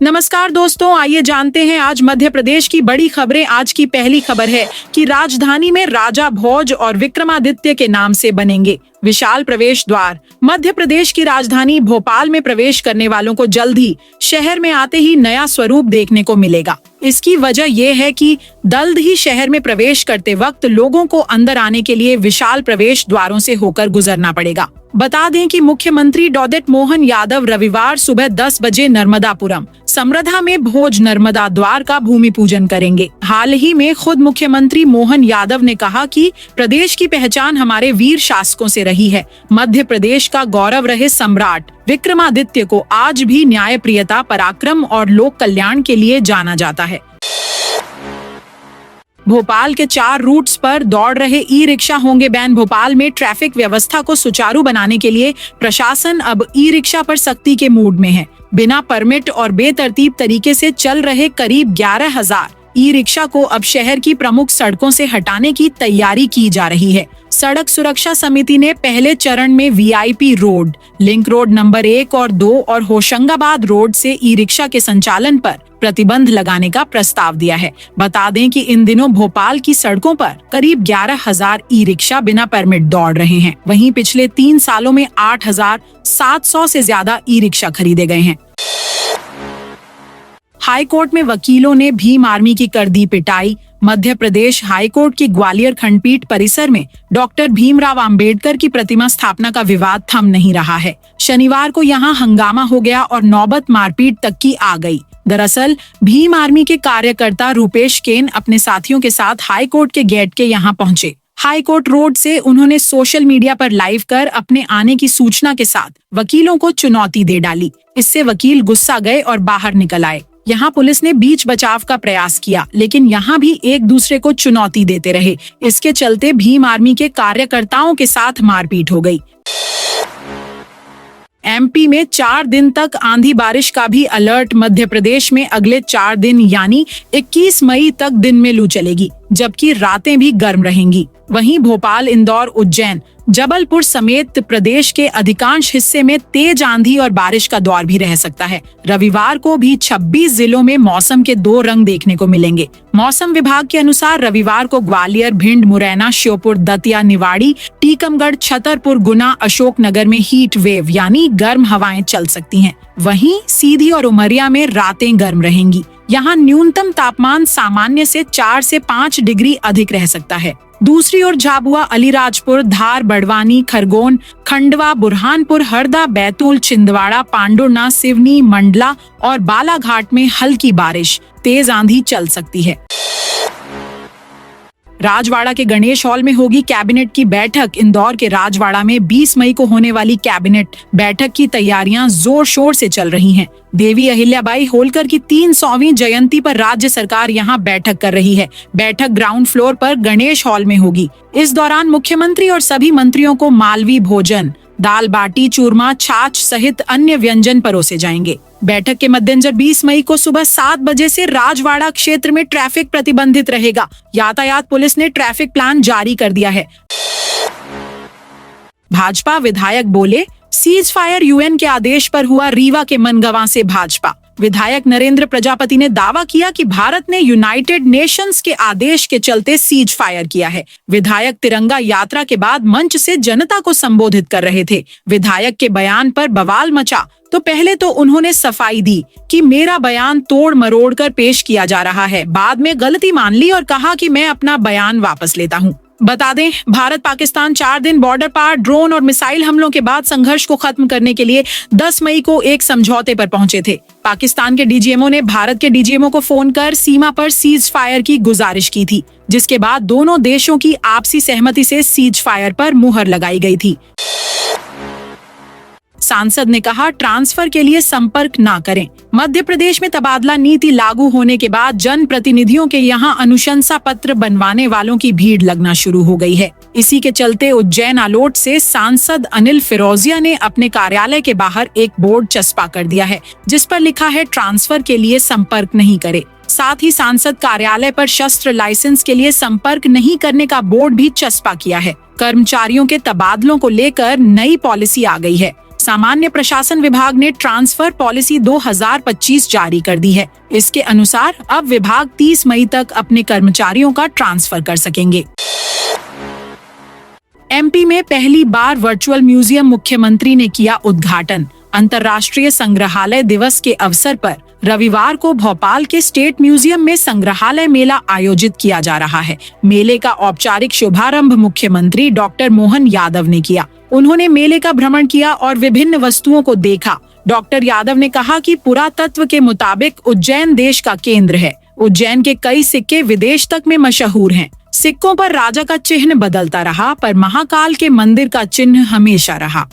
नमस्कार दोस्तों, आइए जानते हैं आज मध्य प्रदेश की बड़ी खबरें। आज की पहली खबर है कि राजधानी में राजा भोज और विक्रमादित्य के नाम से बनेंगे विशाल प्रवेश द्वार। मध्य प्रदेश की राजधानी भोपाल में प्रवेश करने वालों को जल्द ही शहर में आते ही नया स्वरूप देखने को मिलेगा। इसकी वजह ये है कि जल्द ही शहर में प्रवेश करते वक्त लोगों को अंदर आने के लिए विशाल प्रवेश द्वारों से होकर गुजरना पड़ेगा। बता दें कि मुख्यमंत्री डॉक्टर मोहन यादव रविवार सुबह 10 बजे नर्मदापुरम समृद्धा में भोज नर्मदा द्वार का भूमि पूजन करेंगे। हाल ही में खुद मुख्यमंत्री मोहन यादव ने कहा कि प्रदेश की पहचान हमारे वीर शासकों से रही है। मध्य प्रदेश का गौरव रहे सम्राट विक्रमादित्य को आज भी न्यायप्रियता, पराक्रम और लोक कल्याण के लिए जाना जाता है। भोपाल के 4 रूट्स पर दौड़ रहे ई रिक्शा होंगे बैन। भोपाल में ट्रैफिक व्यवस्था को सुचारू बनाने के लिए प्रशासन अब ई रिक्शा पर सख्ती के मूड में है। बिना परमिट और बेतरतीब तरीके से चल रहे करीब 11,000 ई रिक्शा को अब शहर की प्रमुख सड़कों से हटाने की तैयारी की जा रही है। सड़क सुरक्षा समिति ने पहले चरण में VIP road, link road number 1 और 2 और होशंगाबाद रोड से ई रिक्शा के संचालन पर प्रतिबंध लगाने का प्रस्ताव दिया है। बता दें कि इन दिनों भोपाल की सड़कों पर करीब 11,000 ई रिक्शा बिना परमिट दौड़ रहे हैं। वहीं पिछले 3 सालों में 8,700 से ज्यादा ई रिक्शा खरीदे गए हैं। हाई कोर्ट में वकीलों ने भीम आर्मी की कर दी पिटाई। मध्य प्रदेश हाई कोर्ट की ग्वालियर खंडपीठ परिसर में डॉक्टर भीमराव अंबेडकर की प्रतिमा स्थापना का विवाद थम नहीं रहा है। शनिवार को यहां हंगामा हो गया और नौबत मारपीट तक की आ गई। दरअसल भीम आर्मी के कार्यकर्ता रूपेश केन अपने साथियों के साथ हाई कोर्ट के गेट के यहां पहुंचे। हाई कोर्ट रोड से उन्होंने सोशल मीडिया पर लाइव कर अपने आने की सूचना के साथ वकीलों को चुनौती दे डाली। इससे वकील गुस्सा गए और बाहर निकल आए। यहाँ पुलिस ने बीच बचाव का प्रयास किया, लेकिन यहाँ भी एक दूसरे को चुनौती देते रहे। इसके चलते भीम आर्मी के कार्यकर्ताओं के साथ मारपीट हो गई। एमपी में 4 दिन तक आंधी बारिश का भी अलर्ट। मध्य प्रदेश में अगले 4 दिन यानी 21 मई तक दिन में लू चलेगी, जबकि रातें भी गर्म रहेंगी। वहीं भोपाल, इंदौर, उज्जैन, जबलपुर समेत प्रदेश के अधिकांश हिस्से में तेज आंधी और बारिश का दौर भी रह सकता है। रविवार को भी 26 जिलों में मौसम के 2 रंग देखने को मिलेंगे। मौसम विभाग के अनुसार रविवार को ग्वालियर, भिंड, मुरैना, श्योपुर, दतिया, निवाड़ी, टीकमगढ़, छतरपुर, गुना, अशोकनगर में हीट वेव यानी गर्म हवाएं चल सकती हैं। वहीं सीधी और उमरिया में रातें गर्म रहेंगी। यहाँ न्यूनतम तापमान सामान्य से 4 से 5 डिग्री अधिक रह सकता है। दूसरी ओर झाबुआ, अलीराजपुर, धार, बड़वानी, खरगोन, खंडवा, बुरहानपुर, हरदा, बैतूल, छिंदवाड़ा, पांडुर्ना, सिवनी, मंडला और बालाघाट में हल्की बारिश, तेज आंधी चल सकती है। राजवाड़ा के गणेश हॉल में होगी कैबिनेट की बैठक। इंदौर के राजवाड़ा में 20 मई को होने वाली कैबिनेट बैठक की तैयारियां जोर शोर से चल रही हैं। देवी अहिल्याबाई होलकर की 300वीं जयंती पर राज्य सरकार यहां बैठक कर रही है। बैठक ग्राउंड फ्लोर पर गणेश हॉल में होगी। इस दौरान मुख्यमंत्री और सभी मंत्रियों को मालवी भोजन, दाल बाटी, चूरमा, छाछ सहित अन्य व्यंजन परोसे जाएंगे। बैठक के मद्देनजर 20 मई को सुबह 7 बजे से राजवाड़ा क्षेत्र में ट्रैफिक प्रतिबंधित रहेगा। यातायात पुलिस ने ट्रैफिक प्लान जारी कर दिया है। भाजपा विधायक बोले, सीज फायर यूएन के आदेश पर हुआ, रीवा के मनगवा से भाजपा विधायक नरेंद्र प्रजापति ने दावा किया कि भारत ने यूनाइटेड नेशंस के आदेश के चलते सीज फायर किया है। विधायक तिरंगा यात्रा के बाद मंच से जनता को संबोधित कर रहे थे। विधायक के बयान पर बवाल मचा तो पहले तो उन्होंने सफाई दी कि मेरा बयान तोड़ मरोड़ कर पेश किया जा रहा है। बाद में गलती मान ली और कहा कि मैं अपना बयान वापस लेता हूँ। बता दें, भारत पाकिस्तान 4 दिन बॉर्डर पार ड्रोन और मिसाइल हमलों के बाद संघर्ष को खत्म करने के लिए 10 मई को एक समझौते पर पहुंचे थे। पाकिस्तान के डीजीएमओ ने भारत के डीजीएमओ को फोन कर सीमा पर सीज फायर की गुजारिश की थी, जिसके बाद दोनों देशों की आपसी सहमति से सीज फायर पर मुहर लगाई गई थी। सांसद ने कहा, ट्रांसफर के लिए संपर्क ना करें। मध्य प्रदेश में तबादला नीति लागू होने के बाद जन प्रतिनिधियों के यहां अनुशंसा पत्र बनवाने वालों की भीड़ लगना शुरू हो गई है। इसी के चलते उज्जैन आलोट से सांसद अनिल फिरोजिया ने अपने कार्यालय के बाहर एक बोर्ड चस्पा कर दिया है, जिस पर लिखा है, ट्रांसफर के लिए संपर्क नहीं करे। साथ ही सांसद कार्यालय पर शस्त्र लाइसेंस के लिए संपर्क नहीं करने का बोर्ड भी चस्पा किया है। कर्मचारियों के तबादलों को लेकर नई पॉलिसी आ गई है। सामान्य प्रशासन विभाग ने ट्रांसफर पॉलिसी 2025 जारी कर दी है। इसके अनुसार अब विभाग 30 मई तक अपने कर्मचारियों का ट्रांसफर कर सकेंगे। एमपी में पहली बार वर्चुअल म्यूजियम मुख्यमंत्री ने किया उद्घाटन। अंतर्राष्ट्रीय संग्रहालय दिवस के अवसर पर रविवार को भोपाल के स्टेट म्यूजियम में संग्रहालय मेला आयोजित किया जा रहा है। मेले का औपचारिक शुभारंभ मुख्यमंत्री डॉक्टर मोहन यादव ने किया। उन्होंने मेले का भ्रमण किया और विभिन्न वस्तुओं को देखा। डॉक्टर यादव ने कहा कि पुरातत्व के मुताबिक उज्जैन देश का केंद्र है। उज्जैन के कई सिक्के विदेश तक में मशहूर हैं। सिक्कों पर राजा का चिन्ह बदलता रहा, पर महाकाल के मंदिर का चिन्ह हमेशा रहा।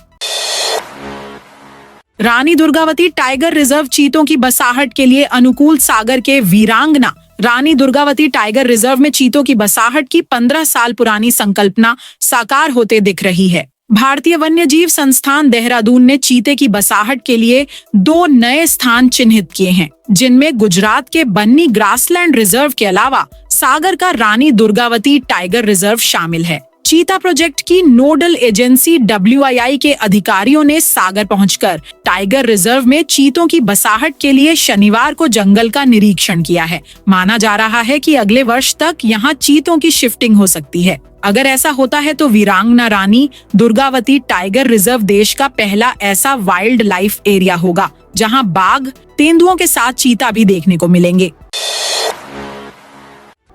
रानी दुर्गावती टाइगर रिजर्व चीतों की बसाहट के लिए अनुकूल। सागर के वीरांगना रानी दुर्गावती टाइगर रिजर्व में चीतों की बसाहट की 15 साल पुरानी संकल्पना साकार होते दिख रही है। भारतीय वन्यजीव संस्थान देहरादून ने चीते की बसाहट के लिए 2 नए स्थान चिन्हित किए हैं, जिनमें गुजरात के बन्नी ग्रासलैंड रिजर्व के अलावा सागर का रानी दुर्गावती टाइगर रिजर्व शामिल है। चीता प्रोजेक्ट की नोडल एजेंसी WII के अधिकारियों ने सागर पहुंचकर टाइगर रिजर्व में चीतों की बसाहट के लिए शनिवार को जंगल का निरीक्षण किया है। माना जा रहा है कि अगले वर्ष तक यहां चीतों की शिफ्टिंग हो सकती है। अगर ऐसा होता है तो वीरांगना रानी दुर्गावती टाइगर रिजर्व देश का पहला ऐसा वाइल्ड लाइफ एरिया होगा जहां बाघ, तेंदुओं के साथ चीता भी देखने को मिलेंगे।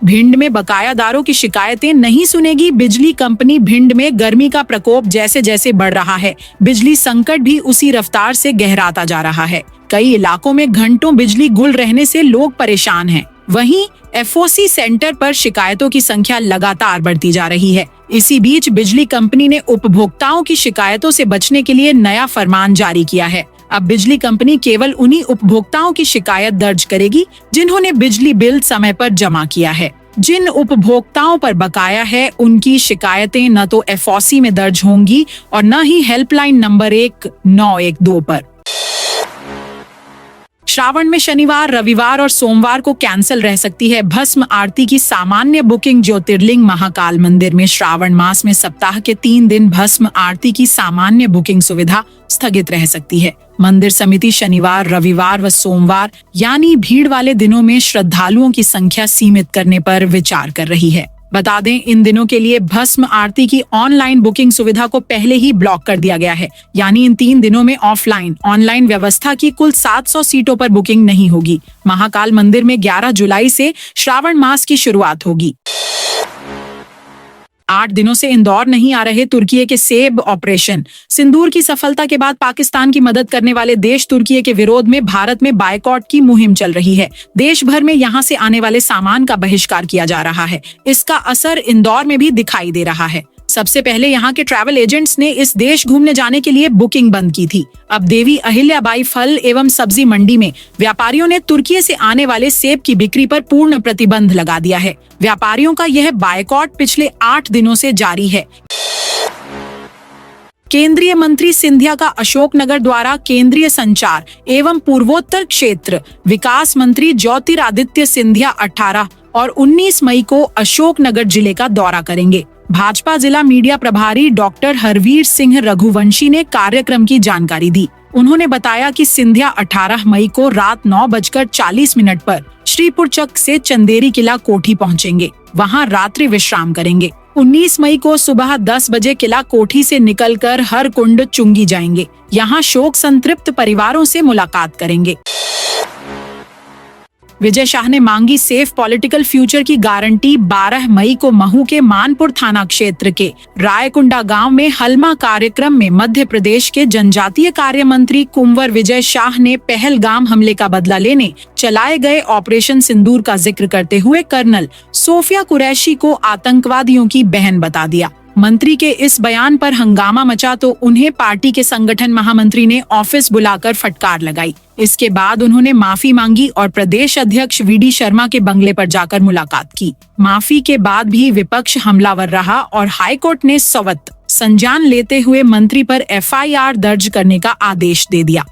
भिंड में बकायादारों की शिकायतें नहीं सुनेगी बिजली कंपनी। भिंड में गर्मी का प्रकोप जैसे जैसे बढ़ रहा है, बिजली संकट भी उसी रफ्तार से गहराता जा रहा है। कई इलाकों में घंटों बिजली गुल रहने से लोग परेशान हैं। वहीं FOC सेंटर पर शिकायतों की संख्या लगातार बढ़ती जा रही है। इसी बीच बिजली कंपनी ने उपभोक्ताओं की शिकायतों से बचने के लिए नया फरमान जारी किया है। अब बिजली कंपनी केवल उन्हीं उपभोक्ताओं की शिकायत दर्ज करेगी जिन्होंने बिजली बिल समय पर जमा किया है। जिन उपभोक्ताओं पर बकाया है, उनकी शिकायतें न तो FOC में दर्ज होंगी और न ही हेल्पलाइन नंबर 1912 पर। श्रावण में शनिवार, रविवार और सोमवार को कैंसिल रह सकती है भस्म आरती की सामान्य बुकिंग। ज्योतिर्लिंग महाकाल मंदिर में श्रावण मास में सप्ताह के 3 दिन भस्म आरती की सामान्य बुकिंग सुविधा स्थगित रह सकती है। मंदिर समिति शनिवार, रविवार व सोमवार यानी भीड़ वाले दिनों में श्रद्धालुओं की संख्या सीमित करने पर विचार कर रही है। बता दें, इन दिनों के लिए भस्म आरती की ऑनलाइन बुकिंग सुविधा को पहले ही ब्लॉक कर दिया गया है। यानी इन 3 दिनों में ऑफलाइन ऑनलाइन व्यवस्था की कुल 700 सीटों पर बुकिंग नहीं होगी। महाकाल मंदिर में 11 जुलाई से श्रावण मास की शुरुआत होगी। 8 दिनों से इंदौर नहीं आ रहे तुर्की के सेब। ऑपरेशन सिंदूर की सफलता के बाद पाकिस्तान की मदद करने वाले देश तुर्की के विरोध में भारत में बायकॉट की मुहिम चल रही है। देश भर में यहां से आने वाले सामान का बहिष्कार किया जा रहा है। इसका असर इंदौर में भी दिखाई दे रहा है। सबसे पहले यहाँ के ट्रैवल एजेंट्स ने इस देश घूमने जाने के लिए बुकिंग बंद की थी। अब देवी अहिल्याबाई फल एवं सब्जी मंडी में व्यापारियों ने तुर्की से आने वाले सेब की बिक्री पर पूर्ण प्रतिबंध लगा दिया है। व्यापारियों का यह बायकॉट पिछले 8 दिनों से जारी है। केंद्रीय मंत्री सिंधिया का अशोकनगर द्वारा केंद्रीय संचार एवं पूर्वोत्तर क्षेत्र विकास मंत्री ज्योतिरादित्य सिंधिया 18 और 19 मई को अशोकनगर जिले का दौरा करेंगे। भाजपा जिला मीडिया प्रभारी डॉक्टर हरवीर सिंह रघुवंशी ने कार्यक्रम की जानकारी दी। उन्होंने बताया कि सिंधिया 18 मई को रात 9:40 पर श्रीपुरचक से चंदेरी किला कोठी पहुंचेंगे। वहां रात्रि विश्राम करेंगे। 19 मई को सुबह 10 बजे किला कोठी से निकलकर हर कुंड चुंगी जाएंगे। यहाँ शोक संतृप्त परिवारों से मुलाकात करेंगे। विजय शाह ने मांगी सेफ पॉलिटिकल फ्यूचर की गारंटी। 12 मई को महू के मानपुर थाना क्षेत्र के रायकुंडा गांव में हलमा कार्यक्रम में मध्य प्रदेश के जनजातीय कार्य मंत्री कुंवर विजय शाह ने पहलगाम हमले का बदला लेने चलाए गए ऑपरेशन सिंदूर का जिक्र करते हुए कर्नल सोफिया कुरैशी को आतंकवादियों की बहन बता दिया। मंत्री के इस बयान पर हंगामा मचा तो उन्हें पार्टी के संगठन महामंत्री ने ऑफिस बुलाकर फटकार लगाई। इसके बाद उन्होंने माफी मांगी और प्रदेश अध्यक्ष VD शर्मा के बंगले पर जाकर मुलाकात की। माफी के बाद भी विपक्ष हमलावर रहा और हाईकोर्ट ने सवत संज्ञान लेते हुए मंत्री पर FIR दर्ज करने का आदेश दे दिया।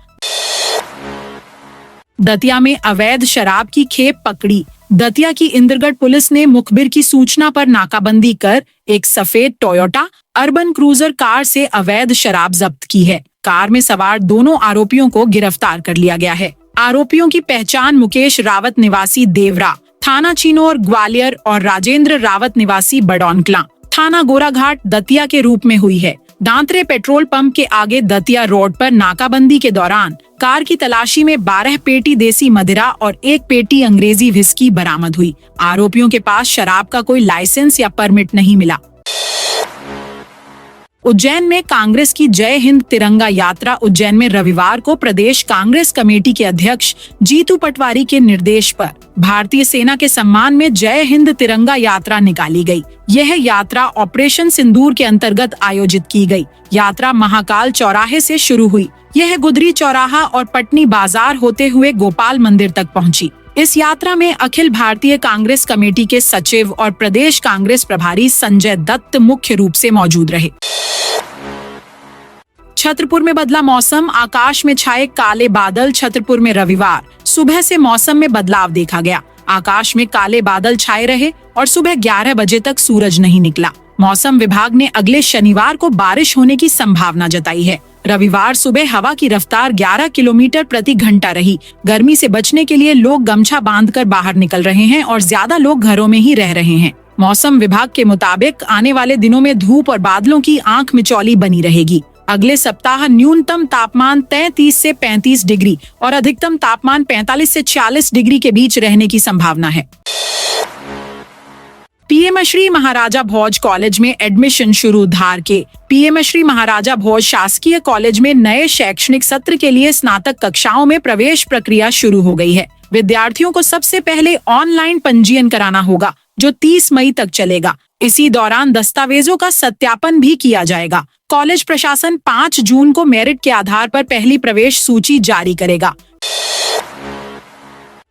दतिया में अवैध शराब की खेप पकड़ी। दतिया की इंद्रगढ़ पुलिस ने मुखबिर की सूचना पर नाकाबंदी कर एक सफेद टोयोटा अर्बन क्रूजर कार से अवैध शराब जब्त की है। कार में सवार दोनों आरोपियों को गिरफ्तार कर लिया गया है। आरोपियों की पहचान मुकेश रावत निवासी देवरा, थाना चिनोर ग्वालियर और राजेंद्र रावत निवासी बडौनकला, थाना गोराघाट दतिया के रूप में हुई है। दांतरे पेट्रोल पंप के आगे दतिया रोड पर नाकाबंदी के दौरान कार की तलाशी में 12 पेटी देसी मदिरा और 1 पेटी अंग्रेजी विस्की बरामद हुई। आरोपियों के पास शराब का कोई लाइसेंस या परमिट नहीं मिला। उज्जैन में कांग्रेस की जय हिंद तिरंगा यात्रा उज्जैन में रविवार को प्रदेश कांग्रेस कमेटी के अध्यक्ष जीतू पटवारी के निर्देश पर भारतीय सेना के सम्मान में जय हिंद तिरंगा यात्रा निकाली गई। यह यात्रा ऑपरेशन सिंदूर के अंतर्गत आयोजित की गई। यात्रा महाकाल चौराहे से शुरू हुई। यह गुदरी चौराहा और पटनी बाजार होते हुए गोपाल मंदिर तक पहुंची। इस यात्रा में अखिल भारतीय कांग्रेस कमेटी के सचिव और प्रदेश कांग्रेस प्रभारी संजय दत्त मुख्य रूप से मौजूद रहे। छतरपुर में बदला मौसम, आकाश में छाए काले बादल। छतरपुर में रविवार सुबह से मौसम में बदलाव देखा गया। आकाश में काले बादल छाए रहे और सुबह 11 बजे तक सूरज नहीं निकला। मौसम विभाग ने अगले शनिवार को बारिश होने की संभावना जताई है। रविवार सुबह हवा की रफ्तार 11 किलोमीटर प्रति घंटा रही। गर्मी से बचने के लिए लोग गमछा बांधकर बाहर निकल रहे हैं और ज्यादा लोग घरों में ही रह रहे हैं। मौसम विभाग के मुताबिक आने वाले दिनों में धूप और बादलों की आंख मिचौली बनी रहेगी। अगले सप्ताह न्यूनतम तापमान 33 से 35 डिग्री और अधिकतम तापमान 45 से 40 डिग्री के बीच रहने की संभावना है। पीएम श्री महाराजा भोज कॉलेज में एडमिशन शुरू। धार के पीएम श्री महाराजा भोज शासकीय कॉलेज में नए शैक्षणिक सत्र के लिए स्नातक कक्षाओं में प्रवेश प्रक्रिया शुरू हो गई है। विद्यार्थियों को सबसे पहले ऑनलाइन पंजीयन कराना होगा, जो 30 मई तक चलेगा। इसी दौरान दस्तावेजों का सत्यापन भी किया जाएगा। कॉलेज प्रशासन 5 जून को मेरिट के आधार पर पहली प्रवेश सूची जारी करेगा।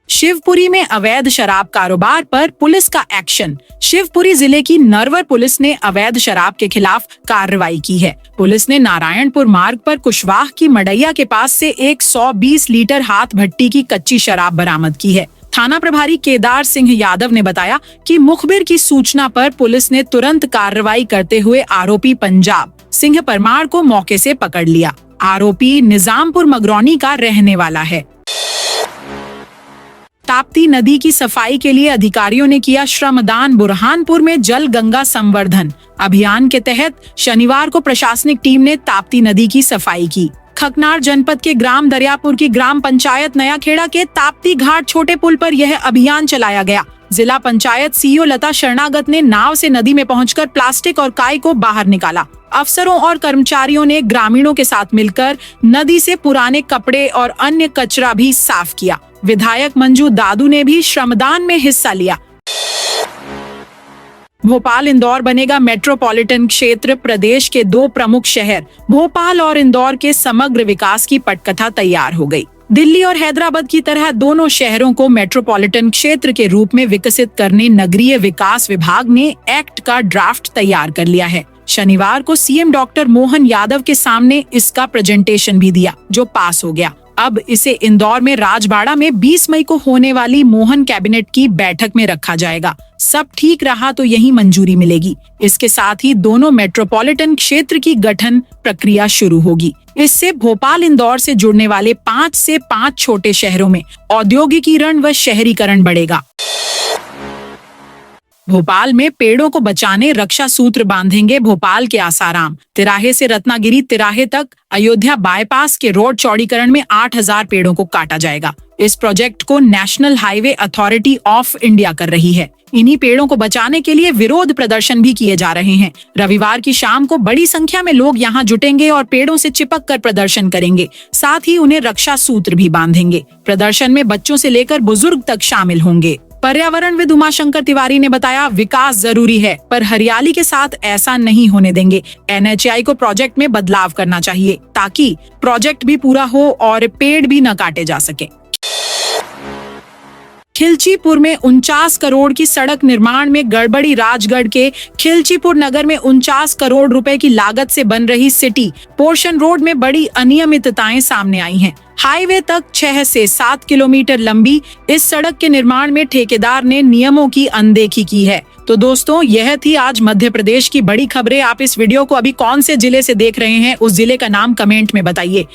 शिवपुरी में अवैध शराब कारोबार पर पुलिस का एक्शन। शिवपुरी जिले की नरवर पुलिस ने अवैध शराब के खिलाफ कार्रवाई की है। पुलिस ने नारायणपुर मार्ग पर कुशवाह की मडैया के पास से 120 लीटर हाथ भट्टी की कच्ची शराब बरामद की है। थाना प्रभारी केदार सिंह यादव ने बताया कि मुखबिर की सूचना पर पुलिस ने तुरंत कार्रवाई करते हुए आरोपी पंजाब सिंह परमार को मौके से पकड़ लिया। आरोपी निजामपुर मगरौनी का रहने वाला है। ताप्ती नदी की सफाई के लिए अधिकारियों ने किया श्रमदान। बुरहानपुर में जल गंगा संवर्धन अभियान के तहत शनिवार को प्रशासनिक टीम ने ताप्ती नदी की सफाई की। खकनार जनपद के ग्राम दरियापुर की ग्राम पंचायत नया खेड़ा के ताप्ती घाट छोटे पुल पर यह अभियान चलाया गया। जिला पंचायत सीईओ लता शरणागत ने नाव से नदी में पहुंचकर प्लास्टिक और काई को बाहर निकाला। अफसरों और कर्मचारियों ने ग्रामीणों के साथ मिलकर नदी से पुराने कपड़े और अन्य कचरा भी साफ किया। विधायक मंजू दादू ने भी श्रमदान में हिस्सा लिया। भोपाल इंदौर बनेगा मेट्रोपॉलिटन क्षेत्र। प्रदेश के 2 प्रमुख शहर भोपाल और इंदौर के समग्र विकास की पटकथा तैयार हो गई। दिल्ली और हैदराबाद की तरह दोनों शहरों को मेट्रोपॉलिटन क्षेत्र के रूप में विकसित करने नगरीय विकास विभाग ने एक्ट का ड्राफ्ट तैयार कर लिया है। शनिवार को सीएम डॉक्टर मोहन यादव के सामने इसका प्रेजेंटेशन भी दिया, जो पास हो गया। अब इसे इंदौर में राजबाड़ा में 20 मई को होने वाली मोहन कैबिनेट की बैठक में रखा जाएगा। सब ठीक रहा तो यही मंजूरी मिलेगी। इसके साथ ही दोनों मेट्रोपॉलिटन क्षेत्र की गठन प्रक्रिया शुरू होगी। इससे भोपाल इंदौर से जुड़ने वाले 5 से 5 छोटे शहरों में औद्योगिकीकरण व शहरीकरण बढ़ेगा। भोपाल में पेड़ों को बचाने रक्षा सूत्र बांधेंगे भोपाल के आसाराम। तिराहे से रत्नागिरी तिराहे तक अयोध्या बाईपास के रोड चौड़ीकरण में 8000 पेड़ों को काटा जाएगा। इस प्रोजेक्ट को national highway authority of India कर रही है। इन्हीं पेड़ों को बचाने के लिए विरोध प्रदर्शन भी किए जा रहे हैं। रविवार की शाम को बड़ी संख्या में लोग यहां जुटेंगे और पेड़ों से चिपक कर प्रदर्शन करेंगे। साथ ही उन्हें रक्षा सूत्र भी बांधेंगे। प्रदर्शन में बच्चों से लेकर बुजुर्ग तक शामिल होंगे। पर्यावरणविद उमाशंकर तिवारी ने बताया, विकास जरूरी है पर हरियाली के साथ ऐसा नहीं होने देंगे। एनएचएआई को प्रोजेक्ट में बदलाव करना चाहिए ताकि प्रोजेक्ट भी पूरा हो और पेड़ भी न काटे जा सके। खिलचीपुर में 49 करोड़ की सड़क निर्माण में गड़बड़ी। राजगढ़ के खिलचीपुर नगर में 49 करोड़ रुपए की लागत से बन रही सिटी पोर्शन रोड में बड़ी अनियमितताएं सामने आई हैं। हाईवे तक 6 से 7 किलोमीटर लंबी इस सड़क के निर्माण में ठेकेदार ने नियमों की अनदेखी की है। तो दोस्तों यह थी आज मध्य प्रदेश की बड़ी खबरें। आप इस वीडियो को अभी कौन से जिले से देख रहे हैं, उस जिले का नाम कमेंट में बताइए।